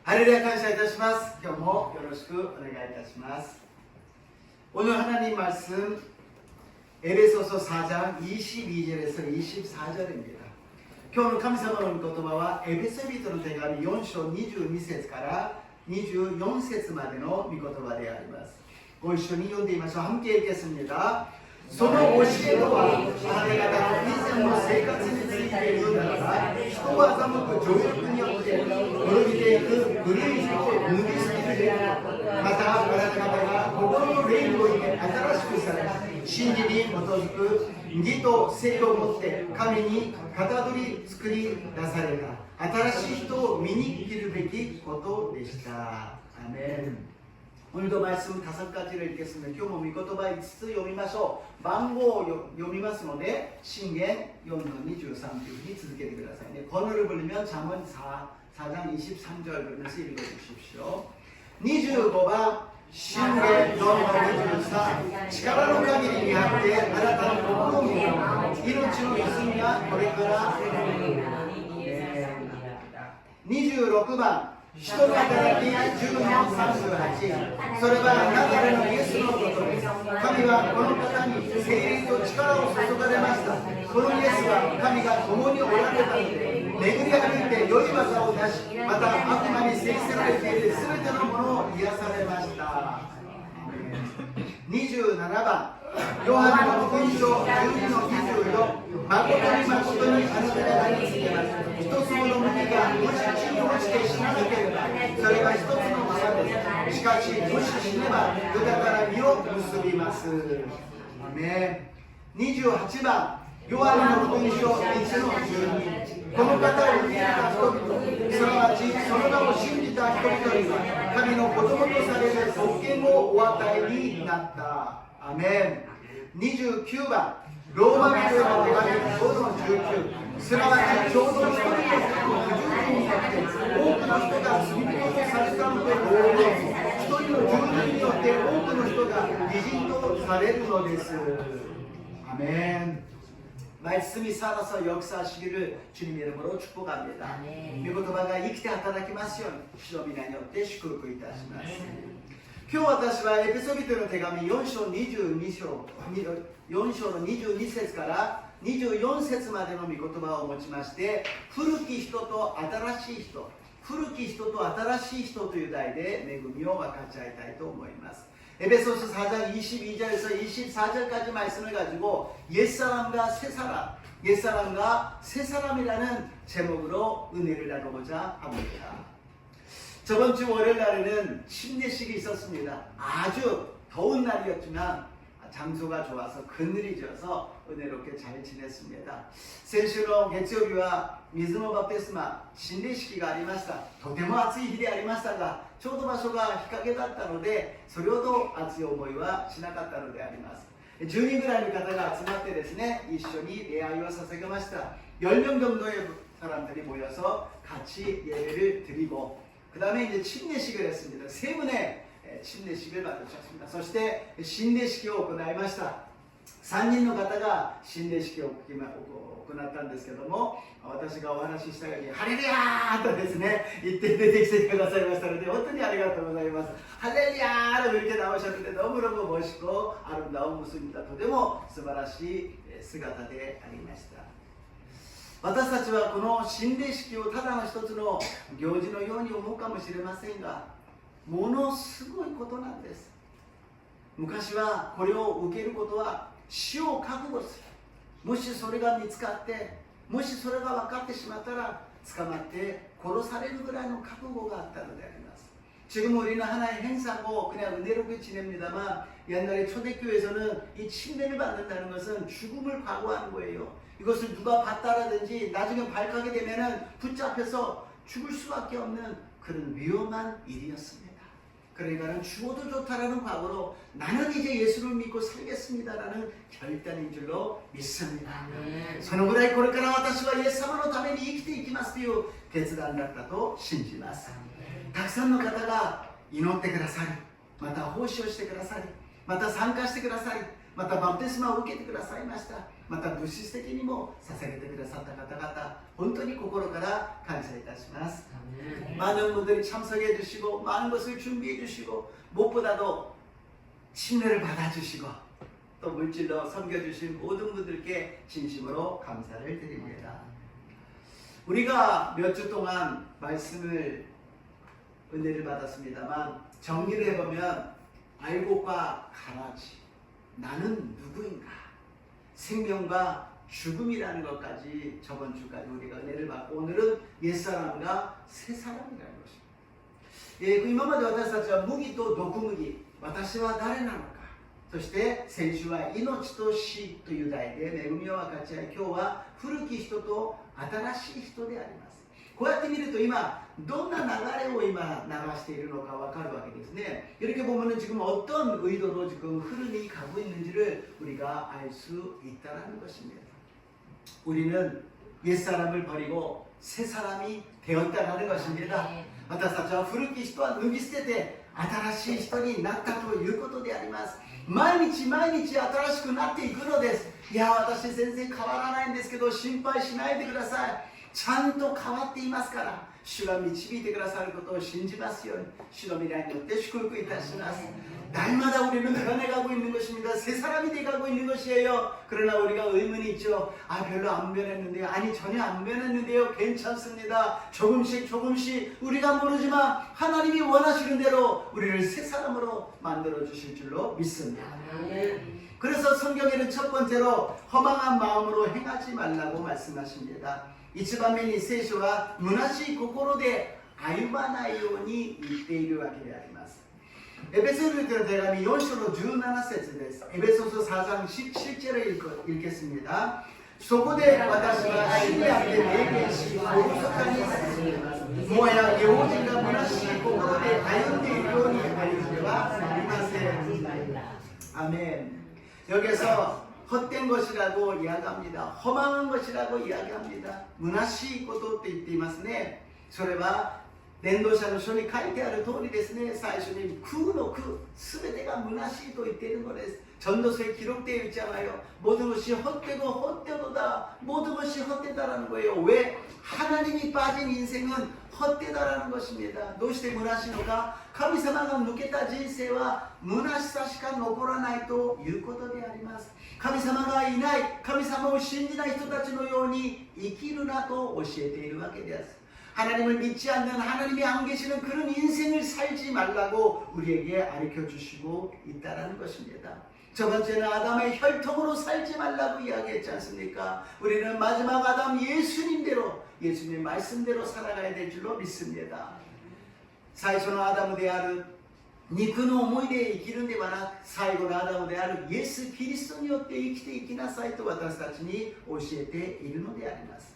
ハレルヤ感謝いたします。今日もよろしくお願いいたします。오늘 하나님 말씀 에베소서 4장 22절에서 24절입니다. 今日の神様の御言葉はエベソビトの手紙4章22節から24節までの御言葉であります。ご一緒に読んでみましょう。함께 읽겠습니다. その教えとは、あなた方の以前の生活について言うならば、人は欺く情欲によって滅びていく古い人を脱ぎ捨てるべきこと。また、あなた方が心の霊において新しくされ、真理に基づく義と正をもって神にかたどり作り出された新しい人を見に来るべきことでした。アメン。오늘도 말씀 5가지를 읽겠습니다. 今日も御言葉5つ読みましょう。番号を読みますので箴言4の23쪽に続けてくださいね。번호를 부르면 잠언 4장 23절 부르면서 읽어주십시오. 25번 신계 4の23力の限りにあってあなたの心を見よ命の泉がこれから26番人の働き10の38それはナザレのイエスのことです。神はこの方に精霊と力を注がれました。このイエスは神が共におられたので巡り歩いて良い技を出しまた悪魔に制せられている全てのものを癒されました。27番ヨハネの福音書12の24誠に誠にあなた方に告げます。一つもの麦がもし地に落ちて死ななければそれは一つのままです。しかしもし死ねば豊かな実を結びます。アメン。28番ヨハネの福音書1の12この方を受けた人々すなわちその名を信じた人々には神の子供とされる特権をお与えになった。アメン。29番ローマ人への手紙5の19すなわちちょうど一人の人の不十分によって多くの人が罪人とされたので同様一人の十人によって多くの人が義人とされるのです。アメン。말씀이 살아서 역사하시기를 주님 이름으로 축복합니다. 이言葉が生きて働きますように主の皆によって祝福いたします。今日私はエペソビトの手紙4章の22節から24節までの御言葉を持ちまして古き人と新しい人古き人と新しい人という題で恵みを分かち合いたいと思います。에베소서 4장 22절에서 24절까지 말씀을 가지고 옛사람과 새사람, 옛사람과 새사람이라는 제목으로 은혜를 나누고자 합니다. 저번 주 월요일 날에는 침례식이 있었습니다. 아주 더운 날이었지만 장소가 좋아서 그늘이 져서 은혜롭게 잘 지냈습니다.先週の月曜日は水のバプテスマ洗礼式がありました。とても暑い日でありましたがちょうど場所が日陰だったのでそれほど熱い思いはしなかったのであります。10人ぐらいの方が集まってですね一緒に礼拝を捧げました。10명 정도의 사람들이 모여서 같이 예배를 드리고 그 다음에 이제 침례식을 했습니다. 세 분의 침례식을 받으셨습니다. そして洗礼式を行いました。3人の方が洗礼式を行ったんですけども私がお話ししたようにハレルヤーとですね言って出てきてくださいましたので本当にありがとうございます。할렐루야를 이렇게 나오셨는데 너무너무 멋있고 아름다운 모습입니다. とても素晴らしい姿でありました。私たちはこの洗礼式をただの一つの行事のように思うかもしれませんがものすごいことなんです。昔はこれを受けることは死を覚悟する。もしそれが見つかってもしそれが分かってしまったら捕まって殺されるぐらいの覚悟があったのであります。지금 우리는 하나의 행사고 그냥 은혜롭게 지냅니다만 옛날에 초대교회에서는 이 침례를 받는다는 것은 죽음을 각오하는 거예요. 이것을 누가 봤다라든지 나중에 발각이 되면은 붙잡혀서 죽을 수밖에 없는 그런 위험한 일이었습니다. 그러니까는 죽어도 좋다라는 각오로 나는 이제 예수를 믿고 살겠습니다라는 결단인 줄로 믿습니다. そのぐらいこれから私はイエス様のために生きていきますという決断だったと信じます。たくさんの方が祈ってくださりまた奉仕をしてくださりまた参加してくださりまたバプテスマを受けてくださいました。また物質的にも捧げてくださった方々本当に心から感謝いたします。많은 분들이 참석해 주시고 많은 것을 준비해 주시고 무엇보다도 침례를 받아주시고 또 물질로 섬겨주신 모든 분들께 진심으로 감사를 드립니다. 우리가 몇 주 동안 말씀을 은혜를 받았습니다만 정리를 해보면 알곡과 가라지, 나는 누구인가, 생명과 죽음이라는 것까지 저번 주까지 우리가 은혜를 받고 오늘은 옛사람과 새사람이라는 것입니다. 예, 今まで私たちは麦と毒麦、私は誰なのか、そして先週は命と死という題で恵みを分かち合い、今日は古き人と新しい人であります。こうやって見ると今どんな流れを今流しているのか分かるわけですね. 이렇게 보면은 지금 어떤 의도로 지금 흐름이 가고 있는지를 우리가 알 수 있다는 것입니다. 우리는 옛사람을 버리고 새사람이 되었다는 것입니다. 私たちは古き人は脱ぎ捨てて新しい人になったということであります。毎日毎日新しくなっていくのです。いや、私全然変わらないんですけど心配しないでください。ちゃんと変わっていますから、主が導いてくださることを信じますように、主の未来によって祝福いたします。 날마다 우리는 변해가고 있는 것입니다. 새 사람이 돼가고 있는 것이에요. 그러나 우리가 의문이 있죠. 아, 별로 안 변했는데요. 아니, 전혀 안 변했는데요. 괜찮습니다. 조금씩 조금씩 우리가 모르지만 하나님이 원하시는 대로 우리를 새 사람으로 만들어 주실 줄로 믿습니다. 그래서 성경에는 첫 번째로 허망한 마음으로 행하지 말라고 말씀하십니다. 이츠바메니聖書は 虚しい心で歩まないように言っているわけであります。 에베소서의 대감이 4장 17절です. 에베소서 4장 17절을 읽겠습니다. そこで私は主にあって明言し、おろそかにもはや異邦人が虚しい心で歩んでいるようにありてはなりません. 아멘. 여기서 헛된 것이라고 이야기합니다. 허망한 것이라고 이야기합니다. 虚しいことって言っていますね。それは伝道者の書に書いてある通りですね。最初に空の空、すべてが虚しいと言っているのです。 전도서에 기록되어 있잖아요. 모든 것이 헛되고 헛되도다. 모든 것이 헛되다라는 거예요. 왜? 하나님이 빠진 인생은 헛되다라는 것입니다. どうして虚しいのか? 神様が抜けた人生は虚しさしか残らないということであります。神様がいない、神様を信じない人たちのように生きるなと教えているわけです。 하나님을 믿지 않는, 하나님이 안 계시는 그런 인생을 살지 말라고 우리에게 가르쳐 주시고 있다는 것입니다. 첫 번째는 아담의 혈통으로 살지 말라고 이야기했지 않습니까? 우리는 마지막 아담 예수님대로, 예수님 말씀대로 살아가야 될 줄로 믿습니다. 最初のアダムである肉の思いで生きるんではなく、最後のアダムであるイエス・キリストによって生きていきなさいと私たちに教えているのであります。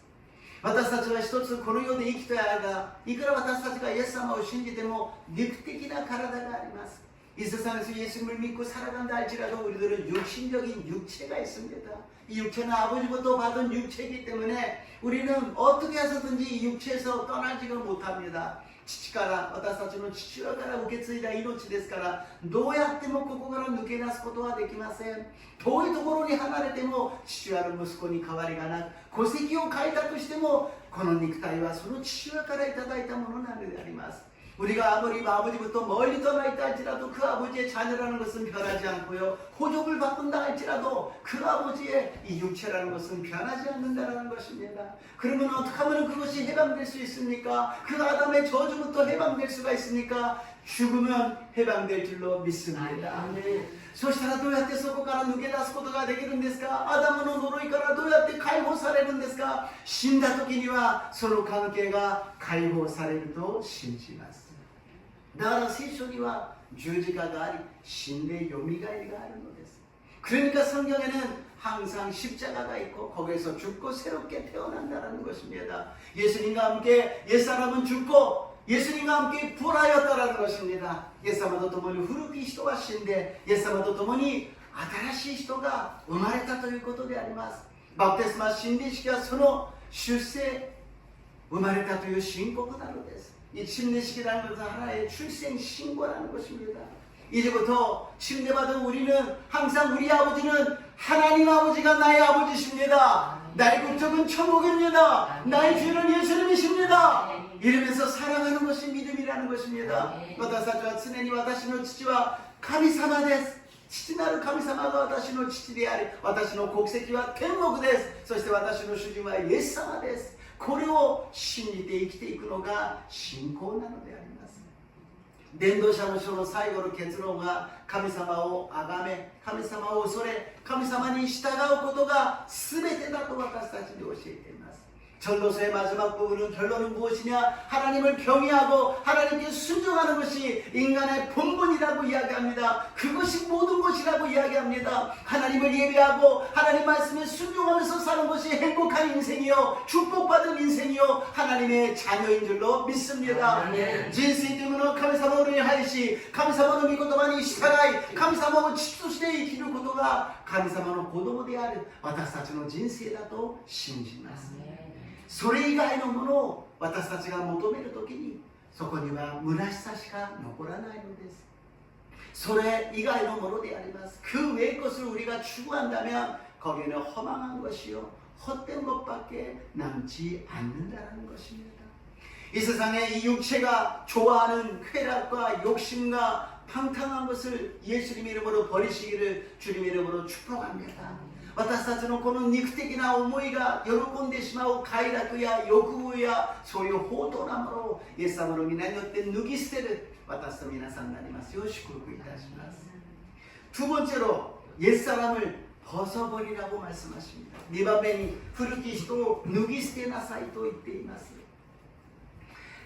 私たちは一つこの世で生きている間、いくら私たちがイエス様を信じても肉的な体があります。 이 세상에서 예수님을 믿고 살아간다 할지라도 우리들은 육신적인 육체가 있습니다. 이 육체는 아버지부터 받은 육체이기 때문에 우리는 어떻게 해서든지 이 육체에서 떠나지가 못합니다. 父から私たちの父親から受け継いだ命ですから、どうやってもここから抜け出すことはできません。遠いところに離れても父親の息子に変わりがなく、戸籍を変えたとしてもこの肉体はその父親からいただいたものなのであります。 우리가 아무리 아버지부터 멀리 떠나 있다 할지라도 그 아버지의 자녀라는 것은 변하지 않고요. 호족을 바꾼다 할지라도 그 아버지의 이 육체라는 것은 변하지 않는다는 것입니다. 그러면 어떻게 하면 그것이 해방될 수 있습니까? 그 아담의 저주부터 해방될 수가 있습니까? 죽으면 해방될 줄로 믿습니다. そしたらどうやってそこから抜け出すことができるんですか? 아담의呪いからどうやって解放されるんですか? 死んだ時にはその関係が解放されると信じます。 だから聖書には十字架があり死んでよみがえりがあるのです。 그러니까 성경에는 항상 십자가가 있고 거기에서 죽고 새롭게 태어난다는 것입니다. 예수님과 함께 옛사람은 죽고 예수님과 함께 부활하였다라는 것입니다. 옛사람과 共に古き人は死んで옛사람と共に新しい人が生まれたということであります。 バプテスマ洗礼式はその出世生まれたという申告なのです。 이 침례식이라는 것은 하나의 출생 신고라는 것입니다. 이제부터 침례받은 우리는 항상 우리 아버지는 하나님 아버지가 나의 아버지십니다. 나의 국적은 천국입니다. 나의 주는 예수님이십니다. 이러면서 살아가는 것이 믿음이라는 것입니다. 私たちは常に私の父は神様です。父なる神様が私の父であり、私の国籍は天国です。そして私の主人はイエス様です。これを信じて生きていくのが信仰なのであります。伝道者の書の最後の結論は、神様を崇め、神様を恐れ、神様に従うことが全てだと私たちに教えています。 전도서의 마지막 부분은 결론은 무엇이냐? 하나님을 경외하고 하나님께 순종하는 것이 인간의 본분이라고 이야기합니다. 그것이 모든 것이라고 이야기합니다. 하나님을 예배하고 하나님 말씀에 순종하면서 사는 것이 행복한 인생이요, 축복받은 인생이요, 하나님의 자녀인 줄로 믿습니다. 人生というものは神様を礼拝し、神様の御言葉に従い、神様を父として生きることが神様の子供である私たちの人生だと信じます。 それ以外のものを私たちが求めるときに、そこには虚しさしか残らないのです。それ以外のものであります。그 외의 것을 우리가 추구한다면 거기에는 허망한 것이요, 헛된 것밖에 남지 않는다는 것입니다. 이 세상에 이 육체가 좋아하는 쾌락과 욕심과 방탕한 것을 예수님 이름으로 버리시기를 주님 이름으로 축복합니다. 私たちのこの肉的な思いが喜んでしまう快楽や欲望やそういう放蕩なものをイエス様の皆によって脱ぎ捨てる私と皆さんになりますよう祝福いたします。 두 번째로 옛사람을 벗어버리라고 말씀하십니다. 네番目に古き人を脱ぎ捨てなさいと言っています。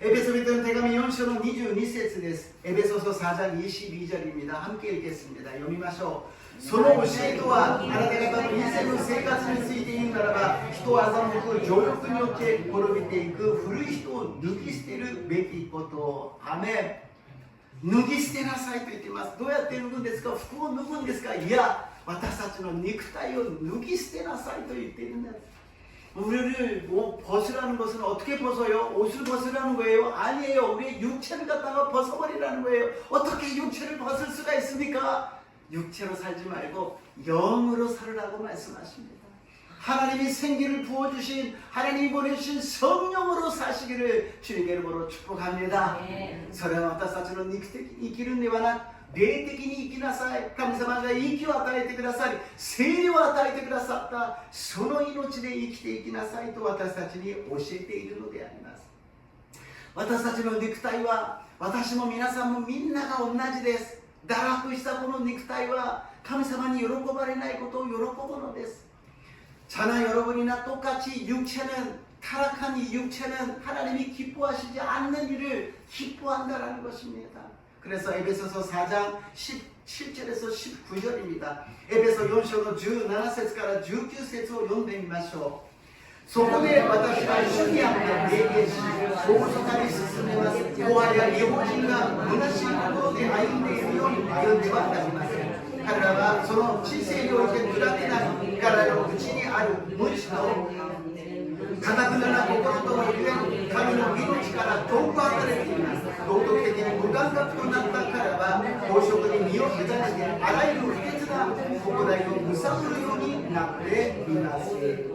에베소人の手紙4章の22節です。エベソ書4장 22절입니다. 함께 읽겠습니다. 読みましょう。 その教えとは、あなた方の以前の生活について言うならば、人を欺く情欲によって滅びていく古い人を脱ぎ捨てるべきこと。アメン。脱ぎ捨てなさいと言っています。どうやって脱ぐんですか？服を脱ぐんですか？いや、私たちの肉体を脱ぎ捨てなさいと言っているんです。 우리를 벗으라는 것은 어떻게 벗어요? 옷을 벗으라는 거예요? 아니에요. 우리의 육체를 갖다가 벗어버리라는 거예요. 어떻게 육체를 벗을 수가 있습니까? 육체로 살지 말고 영으로 살으라고 말씀하십니다. 하나님이 생기를 부어주신, 하나님이 보내주신 성령으로 사시기를 주님의 이름으로 축복합니다. それは私たちの肉的に生きるんではなく、霊的に生きなさい。神様が息を与えてくださり、聖霊を与えてくださったその命で生きていきなさいと私たちに教えているのであります。私たちの肉体は、私も皆さんもみんなが同じです。堕落したこの肉体は神様に喜ばれないことを喜ぶのです。 저나 여러분이나 똑같이 육체는 타락한 이 육체는 하나님이 기뻐하시지 않는 일을 기뻐한다라는 것입니다. 그래서 에베소서 4장 17절에서 19절입니다. 에베소 4章の 17節から 19節を読んでみましょう。 そこで私は主にあって明言し、大阪に進めます。もはや日本人が虚しい心で歩んでいるように歩んではなりません。彼らはその知性において砕けない彼らのうちにある無知とかたくなな心ともゆえ神の命から遠く離れています。道徳的に無感覚となった彼らは飽食に身を委ねてあらゆる不潔な行いをむさぼるようになっています。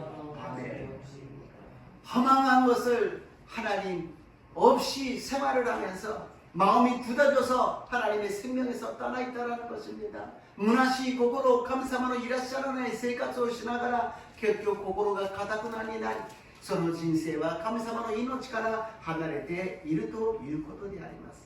허망한 것을 하나님 없이 생활을 하면서 마음이 굳어져서 하나님의 생명에서 떠나 있다는 것입니다. 무나시 고고로 감사마노 이라시아라나의 생활을 しながら結局心が固くなりないその人生は神様の命から離れているということであります。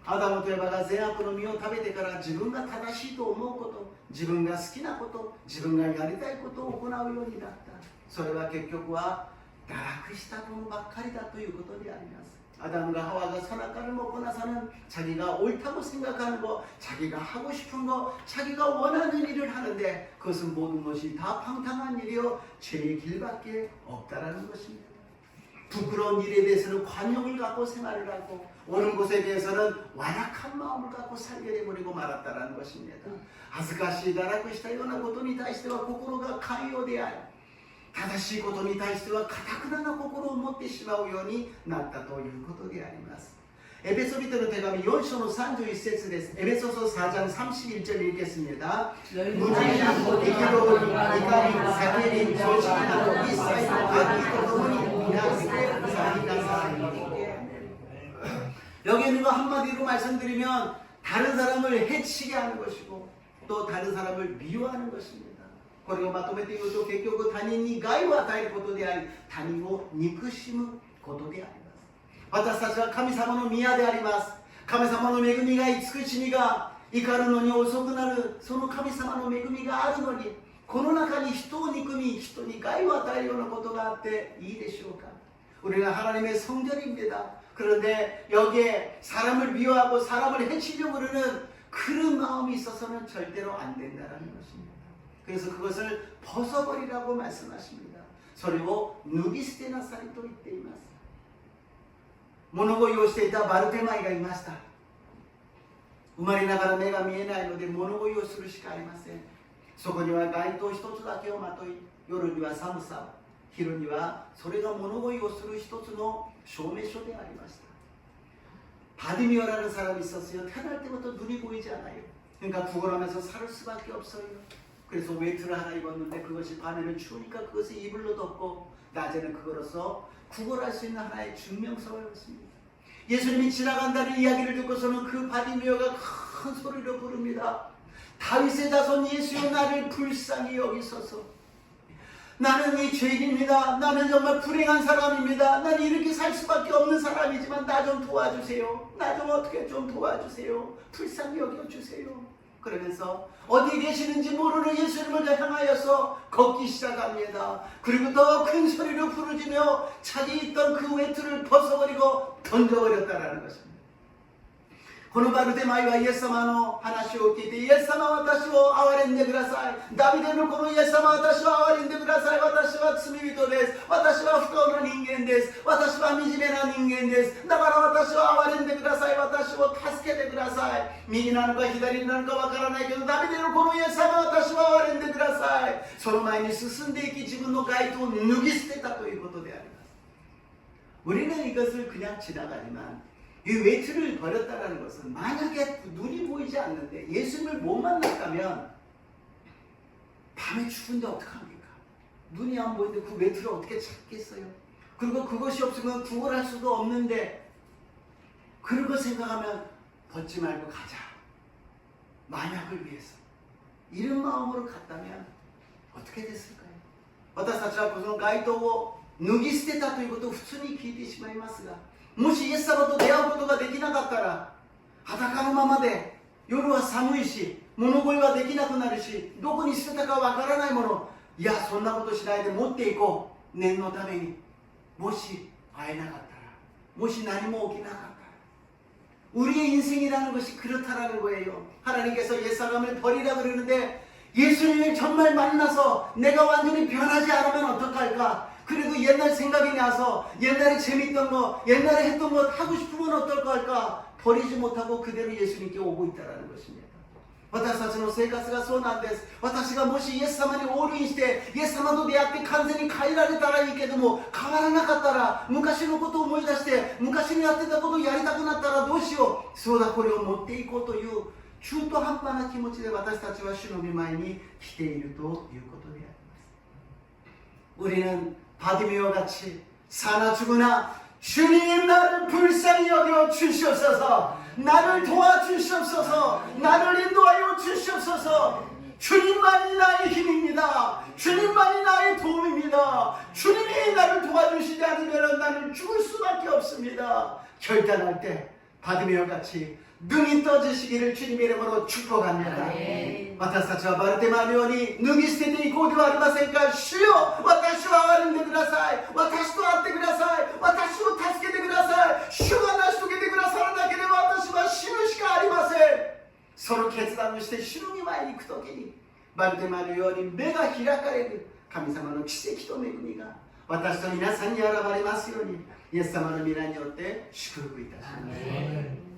アダムとエバが善悪の実を食べてから自分が正しいと思うこと、自分が好きなこと、自分がやりたいことを行うようになった。それは結局は堕落したものばっかりだということであります。 아담과 하와가 선악과를 먹고 나서는 자기가 옳다고 생각하는 거, 자기가 하고 싶은 거, 자기가 원하는 일을 하는데 그것은 모든 것이 다 방탕한 일이요 죄의 길밖에 없다라는 것입니다. 부끄러운 일에 대해서는 관용을 갖고 생활을 하고 옳은 것에 대해서는 완악한 마음을 갖고 살게 되버리고 말았다라는 것입니다. 恥ずかしい堕落したようなことに対しては心が寛容であり正しいことに対しては堅くなな心を持ってしまうようになったということであります。エペソビトの手紙4章の31節です。エペソ書4장31절 읽겠습니다. 무지히 기도로 이까리 사케린 조심하고 이사이도 악기도 도문이 나스게 사이나사이. 여기 있는 거 한마디로 말씀드리면 다른 사람을 해치게 하는 것이고 또 다른 사람을 미워하는 것입니다. 그리고 まとめて言うと結局他人に害を与えることであり他人を憎しむことであります。私たちは神様の宮であります。神様の恵みが慈しみが怒るのに遅くなるその神様の恵みがあるのにこの中に人を憎み人に害を与えるようなことがあっていいでしょうか。 우리는 하나님의 성전입니다. 그런데 여기에 사람을 미워하고 사람을 해치려고 그러는 그런 마음이 있어서는 절대로 안 된다는 것입니다. 그래서 그것을 벗어버리라고 말씀하십니다. それを脱ぎ捨てなさいと言っています。物乞いをしていたバルテマイがいました。生まれながら目が見えないので物乞いをするしかありません。そこには街灯一つだけをまとい、夜には寒さ、昼にはそれが物乞いをする一つの証明書でありました。 바디미어라는 사람이 있었어요. 태어날 때부터 눈이 보이지 않아요. 그러니까 구걸하면서 살 수밖에 없어요. 그래서 외투를 하나 입었는데 그것이 밤에는 추우니까 그것을 이불로 덮고 낮에는 그거로서 구걸할 수 있는 하나의 증명서였습니다. 예수님이 지나간다는 이야기를 듣고서는 그 바디미어가 큰 소리로 부릅니다. 다윗의 자손 예수여 나를 불쌍히 여기소서. 나는 이 죄인입니다. 나는 정말 불행한 사람입니다. 나는 이렇게 살 수밖에 없는 사람이지만 나 좀 도와주세요. 나 좀 어떻게 좀 도와주세요. 불쌍히 여겨주세요. 그러면서 어디 계시는지 모르는 예수님을 향하여서 걷기 시작합니다. 그리고 더 큰 소리로 부르짖며 자기 있던 그 외투를 벗어버리고 던져버렸다는 것입니다. このバルテマイはイエス様の話を聞いてイエス様私を憐れんでください。ダビデのこのイエス様私を憐れんでください。私は罪人です。私は不幸な人間です。私は惨めな人間です。だから私を憐れんでください。私を助けてください。右なのか左なのかわからないけどダビデのこのイエス様私を憐れんでください。その前に進んでいき自分の街灯を脱ぎ捨てたということであります。 우리는 이것을 그냥 지나가지만 이 외투를 버렸다는 것은 만약에 눈이 보이지 않는데 예수님을 못 만났다면 밤에 추운데 어떡합니까? 눈이 안 보이는데 그 외투를 어떻게 찾겠어요? 그리고 그것이 없으면 구걸할 수도 없는데 그런 거 생각하면 벗지 말고 가자. 만약을 위해서 이런 마음으로 갔다면 어떻게 됐을까요? 私たちはこの街灯を脱ぎ捨てたということを普通に聞いてしまいますがもしイエス様と出会うことができなかったら裸のままで夜は寒いし物乞いはできなくなるしどこに捨てたかわからないものいやそんなことしないで持っていこう念のためにもし会えなかったらもし何も起きなかったら 우리의 인생이라는 것이 그렇다라는 거예요. 하나님께서 옛사람을 버리라 그러는데 예수님을 정말 만나서 내가 완전히 변하지 않으면 어떡할까? 그래도 옛날 생각이 나서 옛날에 재밌던 거 옛날에 했던 거 하고 싶으면 어떨까 할까 버리지 못하고 그대로 예수님께 오고 있다는 것입니다. 私たちの生活がそうなんです。私がもしイエス様にオールインしてイエス様と出会って完全に変えられたらいいけども変わらなかったら昔のことを思い出して昔にやってたことをやりたくなったらどうしようそうだこれを持っていこうという中途半端な気持ちで私たちは主の御前に来ているということであります。 우리는 바디메오 같이 사나 죽으나 주님 나를 불쌍히 여겨 주시옵소서 나를 도와주시옵소서 나를 인도하여 주시옵소서 주님만이 나의 힘입니다 주님만이 나의 도움입니다 주님이 나를 도와주시지 않으면 나는 죽을 수밖에 없습니다 결단할 때 바디메오 같이 눈이 떠지시기를 주님의 이름으로 축복합니다. 私たちはバルテマのように脱ぎ捨てていこうではありませんか。主よ、私を憐れんでください。私と会ってください。私を助けてください。主が成し遂げてくださらなければ私は死ぬしかありません。その決断をして主の御前に行くときにバルテマのように目が開かれる神様の奇跡と恵みが私と皆さんに現れますようにイエス様の皆によって祝福いたします。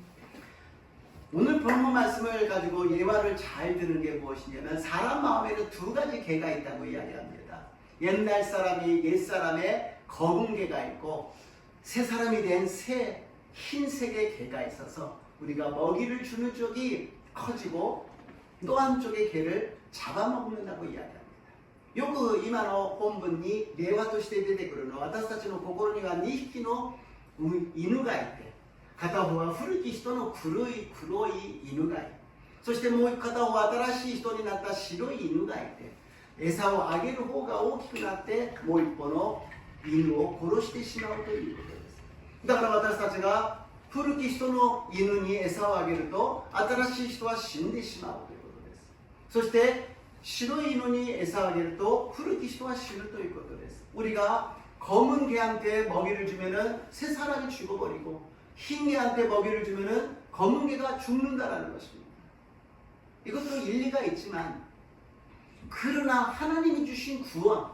오늘 본문 말씀을 가지고 예화를 잘 듣는 게 무엇이냐면 사람 마음에는 두 가지 개가 있다고 이야기합니다. 옛날 사람이 옛 사람의 검은 개가 있고 새 사람이 된 새 흰색의 개가 있어서 우리가 먹이를 주는 쪽이 커지고 또 한쪽의 개를 잡아먹는다고 이야기합니다. よく今の本文に例話として出てくるのは、私たちの心には2匹の犬がいて、片方は古き人の黒い犬がいて、そしてもう片方は新しい人になった白い犬がいて、餌をあげる方が大きくなってもう一方の犬を殺してしまうということです。だから私たちが古き人の犬に餌をあげると新しい人は死んでしまうということです。そして白い犬に餌をあげると古き人は死ぬということです。 우리가 검은 개한테 먹이를 주면은 새 사람이 죽어버리고 흰 개한테 먹이를 주면은 검은 개가 죽는다라는 것입니다. 이것도 일리가 있지만, 그러나 하나님이 주신 구원,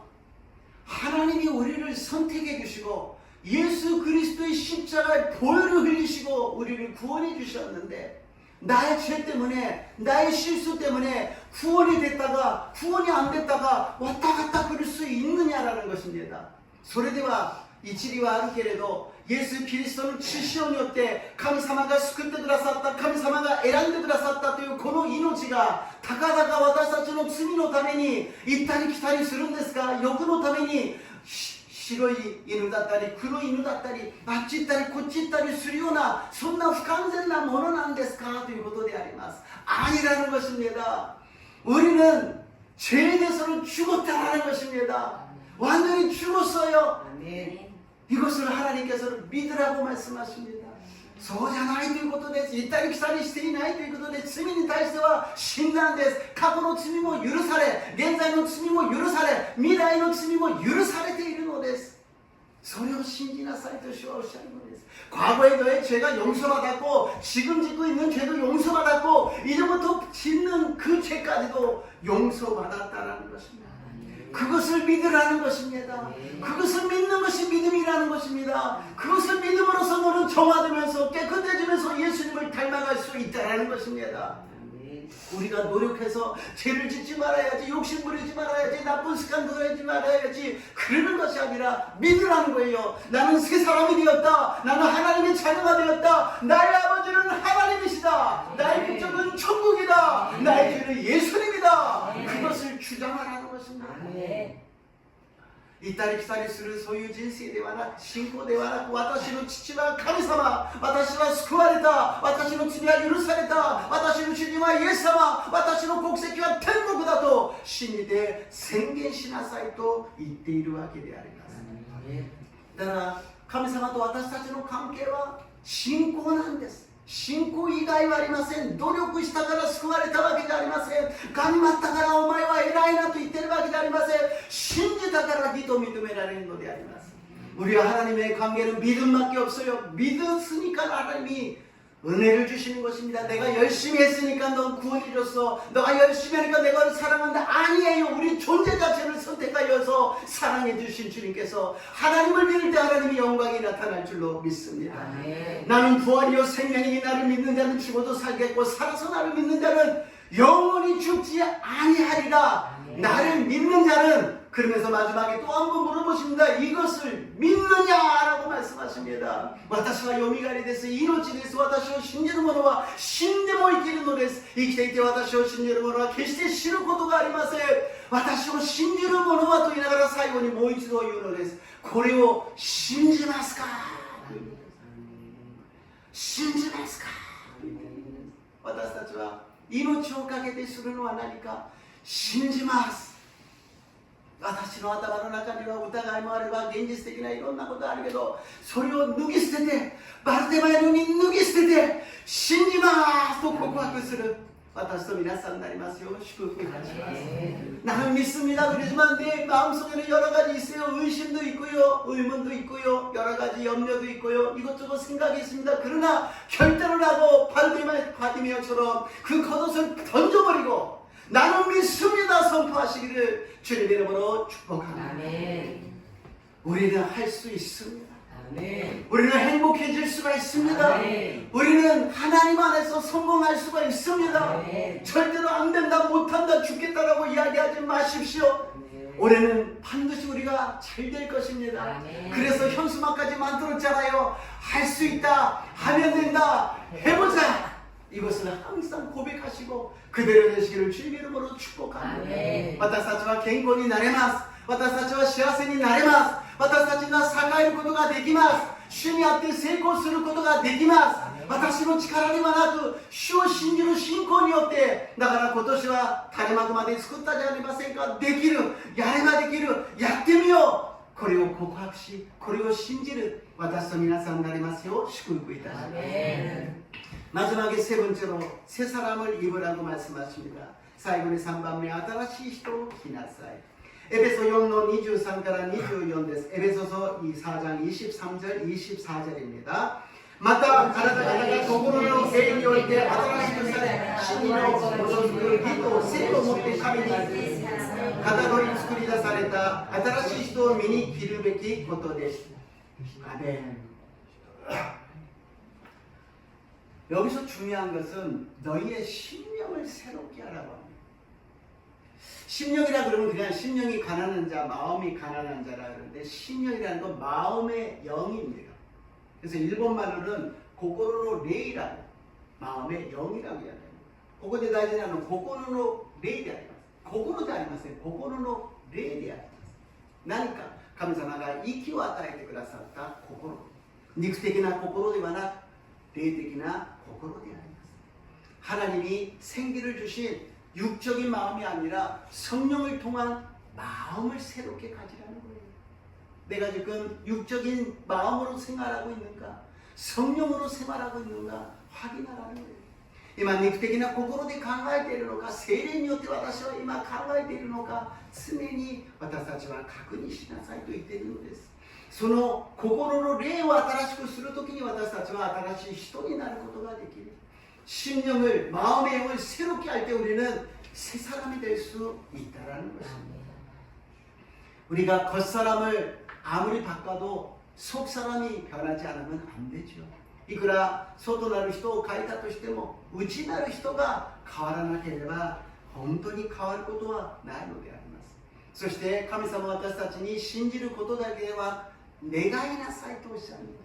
하나님이 우리를 선택해 주시고 예수 그리스도의 십자가의 보혈을 흘리시고 우리를 구원해 주셨는데, 나의 죄 때문에, 나의 실수 때문에 구원이 됐다가 구원이 안 됐다가 왔다 갔다 그럴 수 있느냐라는 것입니다. それでは一理はあるけれど、イエス・キリストの血潮によって神様が救ってくださった、神様が選んでくださったというこの命がたかだか私たちの罪のために行ったり来たりするんですが、欲のために白い犬だったり黒い犬だったりあっち行ったりこっち行ったりするような、そんな不完全なものなんですかということであります。 아니라는 것입니다. 우리는 죄에 대해서는 죽었다라는 것입니다. 완전히 죽었어요. 이것을 하나님께서는 믿으라고 말씀하십니다. そうじゃないということです。行ったり来たりしていないということで、罪に対しては死んだんです。過去の罪も許され、現在の罪も許され、未来の罪も許されているのです。それを信じなさいと主はおっしゃるのです。 과거에 너의 죄가 용서받았고 지금 짓고 있는 죄도 용서받았고 이제부터 짓는 그 죄까지도 용서받았다라는 것입니다. 그것을 믿으라는 것입니다. 그것을 믿는 것이 믿음이라는 것입니다. 그것을 믿음으로써 너는 정화되면서 깨끗해지면서 예수님을 닮아갈 수 있다는 것입니다. 우리가 노력해서 죄를 짓지 말아야지, 욕심 부리지 말아야지, 나쁜 습관 들어야지 말아야지, 그러는 것이 아니라 믿으라는 거예요. 나는 새 사람이 되었다. 나는 하나님의 자녀가 되었다. 나의 아버지는 하나님이시다. 나의 목적은 천국이다. 나의 죄는 예수님이다. 그것을 주장하라는 것입니다. 行ったり来たりするそういう人生ではなく、信仰ではなく、私の父は神様、私は救われた、私の罪は許された、私の主人はイエス様、私の国籍は天国だと信じて宣言しなさいと言っているわけであります。だから神様と私たちの関係は信仰なんです。 信仰以外はありません。努力したから救われたわけじゃありません。頑張ったからお前は偉いなと言ってるわけじゃありません。信じたから義と認められるのであります。 우리와 하나님의 관계는 믿음밖에 없어요. 믿었으니까 하나님이 은혜를 주시는 것입니다. 내가 열심히 했으니까 넌 구원해 줬어. 너가 열심히 하니까 내가 너를 사랑한다. 아니에요. 우리 존재 자체를 선택하여서 사랑해 주신 주님께서 하나님을 믿을 때 하나님의 영광이 나타날 줄로 믿습니다. 나는 부활이요 생명이니 나를 믿는 자는 죽어도 살겠고 살아서 나를 믿는 자는 영원히 죽지 아니하리라. 나를 믿는 자는, 그러면서 마지막에 또 한 번 물어보십니다. 이것을 믿느냐라고 말씀하십니다. 私はよみがえりです。命です。私を信じる者は死んでも生きるのです。生きていて私を信じる者は決して死ぬことがありません。私を信じる者はと言いながら最後にもう一度言うのです。これを信じますか？信じますか？私たちは命をかけてするのは何か？信じます。 私の頭の中には疑いもあれば現実的ないろんなことがあるけど、それを脱ぎ捨てて、バルテマイのように脱ぎ捨てて信じますと告白する私と皆さんになりますよう祝福いたします。 나는 믿습니다. 그렇지만 내 마음속에는 여러 가지 있어요. 의심도 있고요, 의문도 있고요, 여러 가지 염려도 있고요, 이것저것 생각이 있습니다. 그러나 결단을 하고 바디메어처럼 그 겉옷을 던져버리고 나는 믿습니다 선포하시기를 주님의 이름으로 축복합니다. 아멘. 우리는 할 수 있습니다. 아멘. 우리는 행복해질 수가 있습니다. 아멘. 우리는 하나님 안에서 성공할 수가 있습니다. 아멘. 절대로 안 된다, 못한다, 죽겠다라고 이야기하지 마십시오. 아멘. 올해는 반드시 우리가 잘 될 것입니다. 아멘. 그래서 현수막까지 만들었잖아요. 할 수 있다, 하면 된다, 해보자. 이것을 항상 고백하시고 그대로 되시기를 주님의 이름으로 축복합니다. 아멘. 私たちは健康になれます。私たちは幸せになれます。私たちが栄えることができます。主にあって成功することができます。私の力ではなく主を信じる信仰によって、だから今年は垂れ幕まで作ったじゃありませんか。できる、やればできる、やってみよう。これを告白し、これを信じる私と皆さんになりますよう祝福いたします。 마지막에 세 번째로 새 사람을 입으라고 말씀하십니다. 最後に3番目、新しい人を着なさい。エペソ4の23から24です。エペソ4장 23절 24절입니다. またあなた方が心の霊において新しくされ、真の基づく義と聖をもって神に型取り作り出された新しい人を身に着るべきことです。アメン。 여기서 중요한 것은 너희의 심령을 새롭게 하라고 합니다. 심령이라 그러면 그냥 심령이 가난한 자, 마음이 가난한 자라 그러는데 심령이라는 건 마음의 영입니다. 그래서 일본말로는 고고노노 레이라고 마음의 영이라고 이야기합니다. 고고데 다이지나는 고고노노 레이であります. 고고노でありません. 고고노노 레이であります. 何か神様が息を与えてくださった心、肉的な心ではなく 霊的나心であります. 하나님이 생기를 주신 육적인 마음이 아니라 성령을 통한 마음을 새롭게 가지라는 거예요. 내가 지금 육적인 마음으로 생활하고 있는가, 성령으로 생활하고 있는가 확인하라는 거예요. 今肉的な心で考えているのか、聖霊によって私は今考えているのか、常に私たちは確認しなさいと言っているのです。 その心の霊を新しくするときに私たちは新しい人になることができる. 심령을, 마음의 영을 새롭게 할 때 우리는 새 사람이 될 수 있다라는 것입니다. 우리가 겉사람을 아무리 바꿔도 속사람이 변하지 않으면 안 되죠. いくら外なる人を変えたとしても内なる人が変わらなければ本当に変わることはないのであります。そして神様は私たちに信じることだけでは 내가이나사이と おっしゃるのです.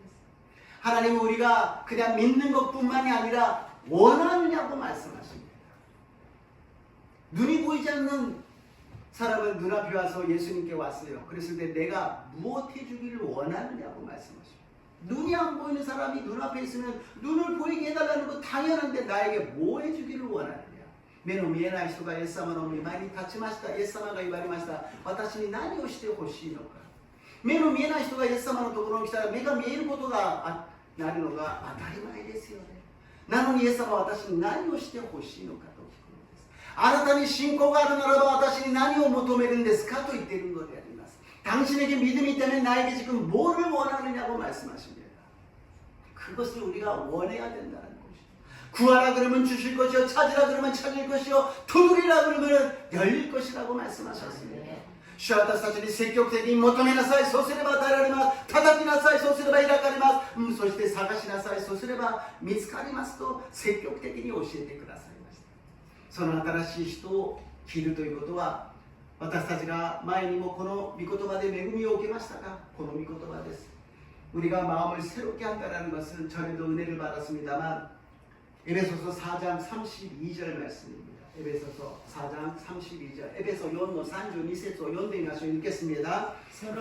하나님은 우리가 그냥 믿는 것뿐만이 아니라 원하느냐고 말씀하십니다. 눈이 보이지 않는 사람은 눈앞에 와서 예수님께 왔어요. 그랬을 때 내가 무엇 해주기를 원하느냐고 말씀하십니다. 눈이 안 보이는 사람이 눈앞에 있으면 눈을 보이게 해달라는 건 당연한데 나에게 뭐 해주기를 원하느냐. 目の見えない人がイエス様の御前に立ちました。イエス様が言われました。私に何をしてほしいのか。 目の見えない人がイエス様のところに来たら目が見えることがなるのが当たり前ですよね。なのにイエス様は私に何をしてほしいのかと聞くのです。あなたに信仰があるならば私に何を求めるんですかと言っているのであります。 당신에게 믿음이 있다면 나에게 지금 뭐를 원하느냐고 말씀하십니다. 그것을 우리가 원해야 된다는 것이죠. 구하라 그러면 주실 것이요, 찾으라 그러면 찾을 것이요, 두드리라 그러면 열릴 것이라고 말씀하셨습니다. 主は私たちに積極的に求めなさい、そうすれば与えられます。叩きなさい、そうすれば開かれます。そして探しなさい、そうすれば見つかりますと積極的に教えてくださいました。その新しい人を着るということは、私たちが前にもこの御言葉で恵みを受けましたが、この御言葉です。 우리가 마음을 새롭게 한다는 것은 전에도 은혜를 받았습니다만 에베소서 4장 32절 말씀입니다. 에베소서 4장 32절. 에베소 4の32節を読んでみましょう。 읽겠습니다.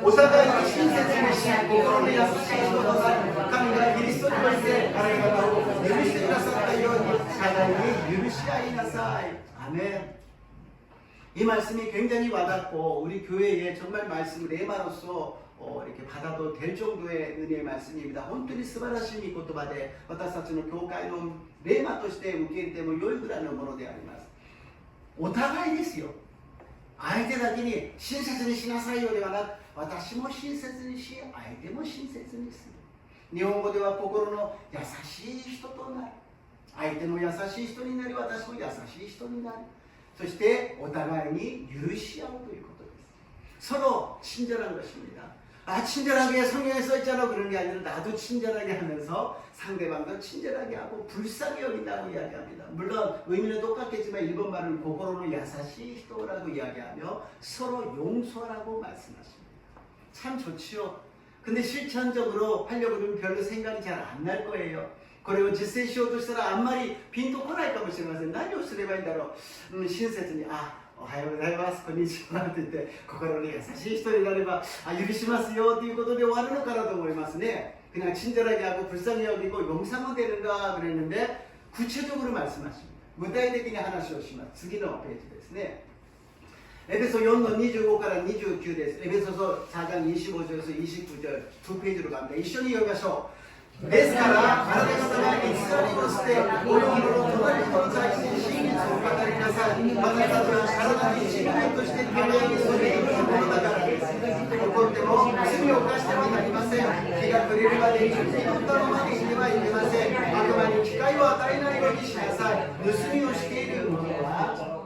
お互いに親切にし、心の優しい人となり、神がキリストにおいてあなた方を許してくださったように互いに許し合いなさい。アメン. 이 말씀이 굉장히 와닿고 우리 교회에 정말 말씀을 레마로서 이렇게 받아도 될 정도의 은혜의 말씀입니다. 本当に素晴らしい言葉で私たちの教会のレマとして受け入れても良いぐらいのものであります。お互いですよ。相手だけに親切にしなさいよではなく、私も親切にし、相手も親切にする。日本語では心の優しい人となる。相手も優しい人になり、私も優しい人になる。そしてお互いに許し合うということです。서로 친절한 것입니다. 친절하게 성경에 써있잖아 그런 게 아니라 나도 친절하게 하면서 상대방도 친절하게 하고 불쌍히 여긴다고 이야기합니다. 물론 의미는 똑같겠지만 일본 말은 고고로는 야사시히토라고 이야기하며 서로 용서하라고 말씀하십니다. 참 좋지요. 근데 실천적으로 하려고 그러면 별로 생각이 잘 안 날 거예요. 그리고実践しようとしたらあんまりピンとこないかもしれません。何をすればいいんだろう。親切におはようございます、こんにちはって言って心に優しい人になれば許しますよということで終わるのかなと思いますね。그냥 친절하게 하고 불쌍히 여기고 용서하면 되는가 그랬는데 구체적으로 말씀하십니다. 구체적인話をします。次のページですね。エペソ4の25から29です。エペソ4장 25절에서 29절 두 페이지로 갑니다. 一緒に読みましょう。ですからあなた方が偽りを捨ておよぎの隣人に対して真実を語りなさい。私たちは体に信念として手を上げそれにいるものだからです。怒っても罪を犯してはなりません。日が暮れるまでに祈ったままでいてはいけません。悪魔に機会を与えないようにしなさい。盗みをしている者は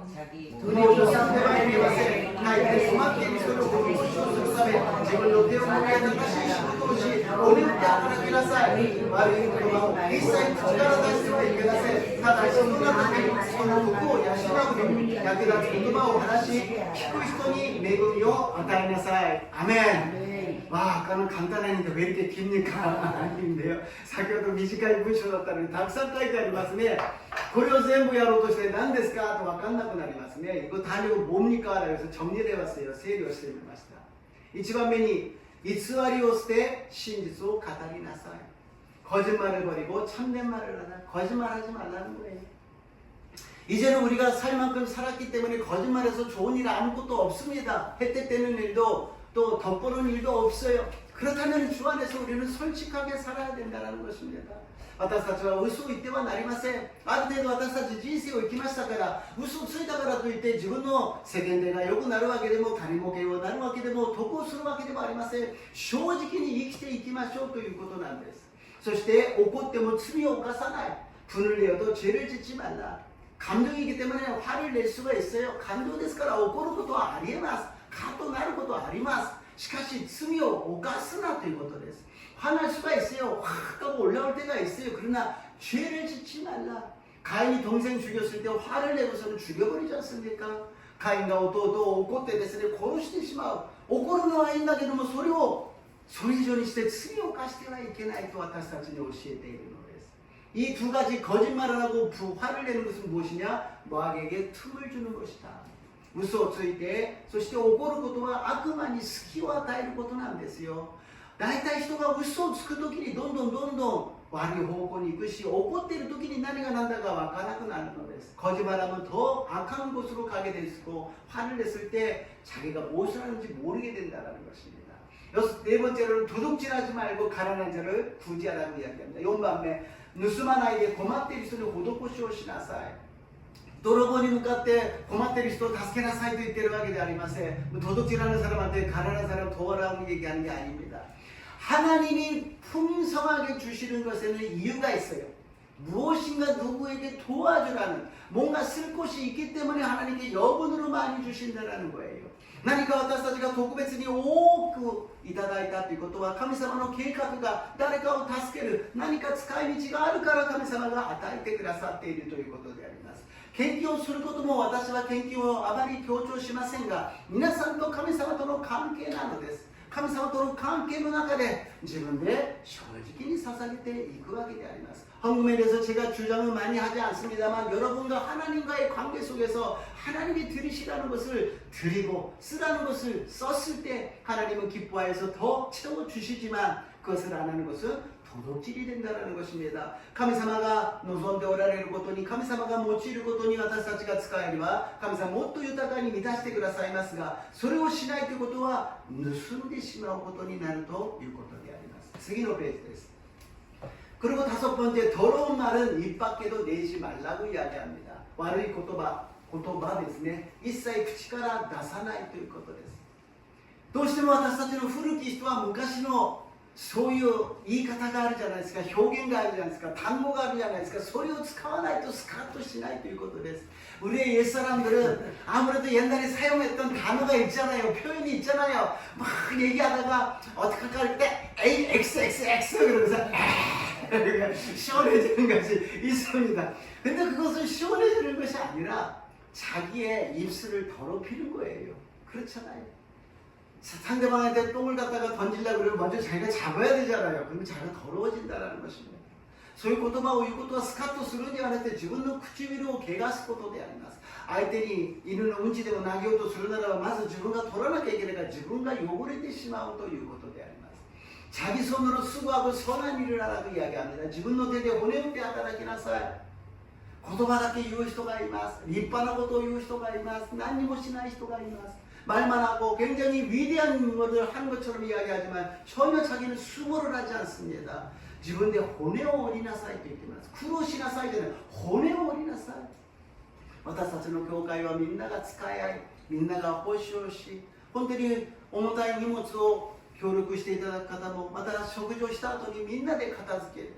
国を盗んではいけません。はい、困っている人のご奉仕をするため自分の手を持って正しい仕事をしおねって働きなさい。悪い言葉を一切口から出してはいけません。ただ必要な時にその徳を養うように役立つ言葉を話し聞く人に恵みを与えなさい。アメン。아까는 간단했는데 왜 이렇게 깁니까? 아닌데요. 先ほど短い文章だったのにたくさん書いてありますね。これを全部やろうとして何ですかと分かんなくなりますね。이거 다 아니고 뭡니까? 그래서 정리를 해봤어요.整理をしてみました。1番目に偽りを捨て真実を語りなさい。 거짓말을 버리고 참된 말을 하라. 거짓말하지 말라는 거예요. 이제는 우리가 살 만큼 살았기 때문에 거짓말해서 좋은 일 아무것도 없습니다. 혜택 되는 일도 또 덕보는 일도 없어요. 그렇다면 주 안에서 우리는 솔직하게 살아야 된다는 것입니다. 私たちは嘘を言ってはなりません。ある程度私たち人生を生きましたから嘘をついたからといって自分の世間体が良くなるわけでも他人も嫌悪になるわけでも得をするわけでもありません。正直に生きていきましょうということなんです。そして怒っても罪を犯さない。 분을 내어도 죄를 짓지 말라. 감정이기 때문에 화를 낼 수가 있어요. 감정ですから怒ることはありえます。カッとなることはあります。しかし罪を犯すなということです。 화날 수가 있어요. 확 하고 올라올 때가 있어요. 그러나 죄를 짓지 말라. 가인이 동생 죽였을 때 화를 내고서는 죽여버리지 않습니까? 가인과弟を怒ってですね殺してしまう。怒るのはいいんだけどもそれ以上にして罪を犯してはいけないと私たちに教えているのです。 이 두 가지 거짓말을 하고 화를 내는 것은 무엇이냐? 모학에게 틈을 주는 것이다. 嘘をついてそして怒ることは悪魔に隙を与えることなんですよ。 大体人が嘘をつくときにどんどん悪い方向に行くし怒っているときに何が何だかわからなくなるのです。 거짓말하면 더 악한 곳으로 가게 되고 화를 냈을 때 자기가 무엇을 하는지 모르게 된다는 것입니다. 네 번째로는 도둑질하지 말고 가난한 자를 구제하라고 이야기합니다. 4番目 盗まないで困っている人に施しをしなさい。 泥棒に向かって困っている人を助けなさいと言っているわけではありません。 도둑질하는 사람한테 가난한 사람 도와라고 얘기하는 게 아닙니다. 하나님이 풍성하게 주시는 것에는 이유가 있어요. 무엇인가 누구에게 도와주라는 뭔가 쓸 곳이 있기 때문에 하나님께 여분으로 많이 주신다는 거예요. 何か私たちが特別に多くいただいたということは神様の計画が誰かを助ける何か使い道があるから神様が与えてくださっているということであります。 献金をすることも私は献金をあまり強調しませんが皆さんと神様との関係なのです。 神様との関係の中で自分で正直に捧げていくわけであります。 헌금에 대해서 제가 주장을 많이 하지 않습니다만 여러분과 하나님과의 관계 속에서 하나님이 드리시라는 것을 드리고 쓰라는 것을 썼을 때 하나님은 기뻐하여서 더 채워주시지만 그것을 안 하는 것은 도둑질이 된다는 것입니다. 神様が望んでおられることに神様が用いることに私たちが使えれば神様もっと豊かに満たしてくださいますがそれをしないということは盗んでしまうことになるということであります。次のページです。 그리고 다섯 번째 더러운 말은 입 밖에도 내지 말라고 이야기합니다. 悪い言葉ですね。一切口から出さないということです。どうしても私たちの古き人は昔のそういう言い方があるじゃないですか、表現があるじゃないですか、単語があるじゃないですか。それを使わないとスカッとしないということです。 우리의 옛사람들은 아무래도 옛날에 사용했던 단어가 있잖아요. 표현이 있잖아요. 막 얘기하다가 어떻게 할까 할 때 AXXX 그러면서 시원해지는 것이 있습니다. 근데 그것은 시원해지는 것이 아니라 자기의 입술을 더럽히는 거예요. 그렇잖아요. 상대방한테 똥을 갖다가 던지려고 그러면 먼저 자기가 잡아야 되잖아요. 그러면 자기가 더러워진다는 것입니다. そういう言葉を言うことはスカッとするんではなくて、自分の唇を汚すことであります。相手に犬のうんちでも投げようとするならば、まず自分が取らなきゃいけないから、自分が汚れてしまうということであります。 자기 손으로 수고하고 선한 일을 하라고 이야기합니다. 自分の手で骨打って働きなさい。言葉だけ言う人がいます。立派なことを言う人がいます。何にもしない人がいます。 말만 하고 굉장히 위대한 것을 하는 것처럼 이야기하지만 전혀 자기는 수고를 하지 않습니다. 自分で骨を折りなさいと言っています。苦労しなさいじゃない、骨を折りなさい。私たちの教会はみんなが使い合い、みんなが奉仕をし、本当に重たい荷物を協力していただく方も、また食事をした後にみんなで片付ける。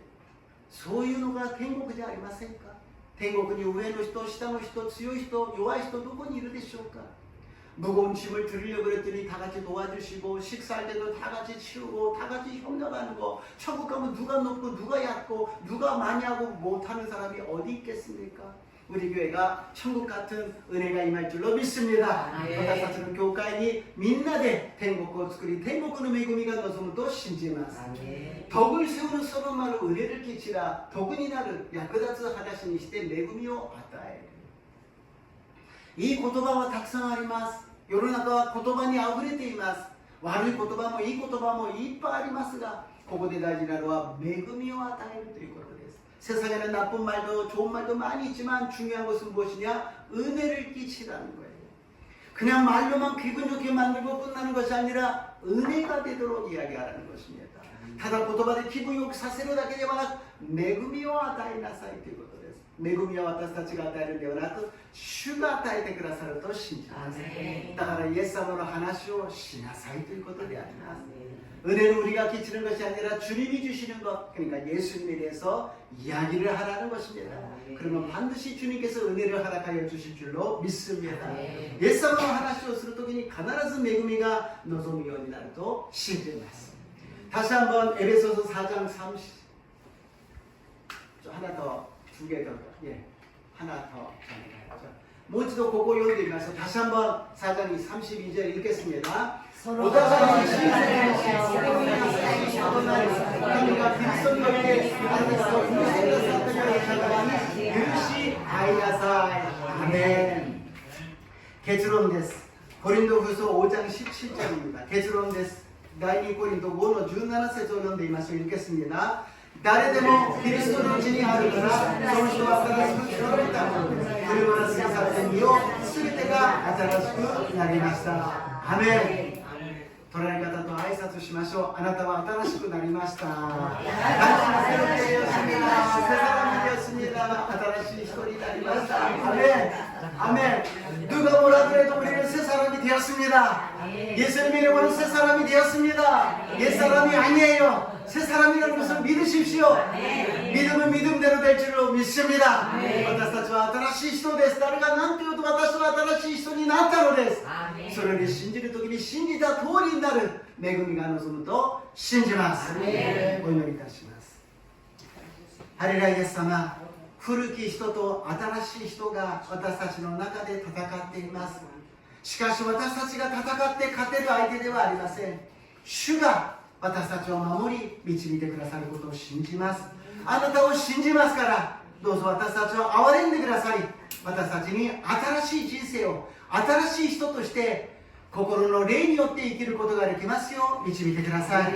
そういうのが天国じゃありませんか。天国に上の人、下の人、強い人、弱い人、どこにいるでしょうか。 무거운 짐을 들으려고 그랬더니 다 같이 도와주시고, 식사할 때도 다 같이 치우고, 다 같이 협력하는 거. 천국 가면 누가 높고 누가 얕고 누가 많이 하고 못하는 사람이 어디 있겠습니까? 우리 교회가 천국 같은 은혜가 임할 줄로 믿습니다. 私たちの教会にみんなで天国を作り、天国の恵みが望むと信じます。 덕을 세우는 서로 말로 은혜를 끼치라. 덕은이 나를 약그다스 하다시にして 恵みを与える。 이 言葉はたくさんあります。 世の中は言葉にあふれています。悪い言葉もいい言葉もいっぱいありますが、ここで大事なのは恵みを与えるということです。 세상에는 나쁜 말도 좋은 말도 많이 있지만 중요한 것은 무엇이냐? 은혜를 끼치라는 거예요. 그냥 말로만 기분 좋게 만들고 끝나는 것이 아니라 은혜가 되도록 이야기하라는 것입니다. ただ言葉で気分よくさせるだけではなく、恵みを与えなさいということです。 恵みは私たちが与えるのではなく、主が与えてくださると信じます。だからイエス様の話をしなさいということであります。 은혜는 우리가 끼치는 것이 아니라 주님이 주시는 것, 그러니까 예수님에 대해서 이야기를 하라는 것입니다. 그러면 반드시 주님께서 은혜를 허락하여 주실 줄로 믿습니다. 예수님의話をするときに必ず恵みが望むようになると信じます。 다시 한번 에베소서 4장 30 하나 더, 두 개 더, 예, 하나 더 전해가야죠. 모두 그거 읽으면서 다시 한번 4장 32절 읽겠습니다. 오다가 그러니까 빈손거리에 안에서 인생을 쌓으며 살아가니 그릇이 아이나사이. 아멘.結論です。 고린도후서 5장 17절입니다. 結論です。 第2コリント5の17節を読んでみましょう。읽겠습니다. 誰でもキリストのうちにあるからその人は新しく作られたものです。古物過ぎ去ってみよう。すべてが新しくなりました。アメン。捉え方と挨拶しましょう。あなたは新しくなりました。新しい人になりました。アメン。アメン。누가 뭐라 그래도 우리는 새 사람이 되었습니다. 예수님 이름으로 새 사람이 되었습니다. 옛 사람이 아니에요. 새 사람이라는 것을 믿으십시오. 믿음은 믿음대로 될 줄로 믿습니다. 私たちは新しい人です。誰が何て言うと私は新しい人になったのです。それに信じるときに信じた通りになる恵みが望むと信じます。お祈りいたします。ハレルヤ、イエス様、古き人と新しい人が私たちの中で戦っています。しかし私たちが戦って勝てる相手ではありません。主が私たちを守り導いてくださることを信じます。あなたを信じますから、どうぞ私たちを憐れんでくださり、私たちに新しい人生を新しい人として心の霊によって生きることができますよう導いてください。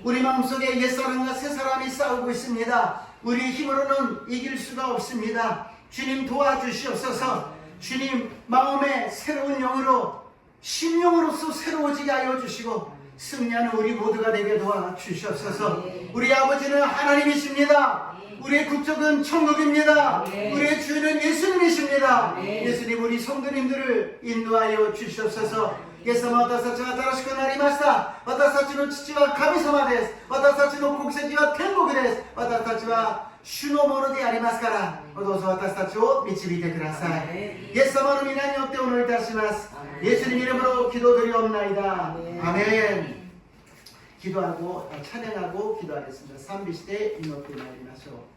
우리 마음속에 옛사람과 새사람이 싸우고 있습니다. 우리 힘으로는 이길 수가 없습니다. 주님 도와주시옵소서. 주님 마음의 새로운 영으로 심령으로서 새로워지게 하여 주시고 승리하는 우리 모두가 되게 도와주시옵소서. 우리 아버지는 하나님이십니다. 우리의 국적은 천국입니다. 우리의 주는 예수님이십니다. 예수님 우리 성도님들을 인도하여 주시옵소서. イエス様、私たちは新しくなりました。私たちの父は神様です。私たちの国籍は天国です。私たちは主のものでありますから、どうぞ私たちを導いてください。イエス様の皆によってお祈りいたします。예수님 이름으로 기도드리옵나이다. 아멘. 기도하고 찬양하고 기도하겠습니다. 賛美して祈ってまいりましょう。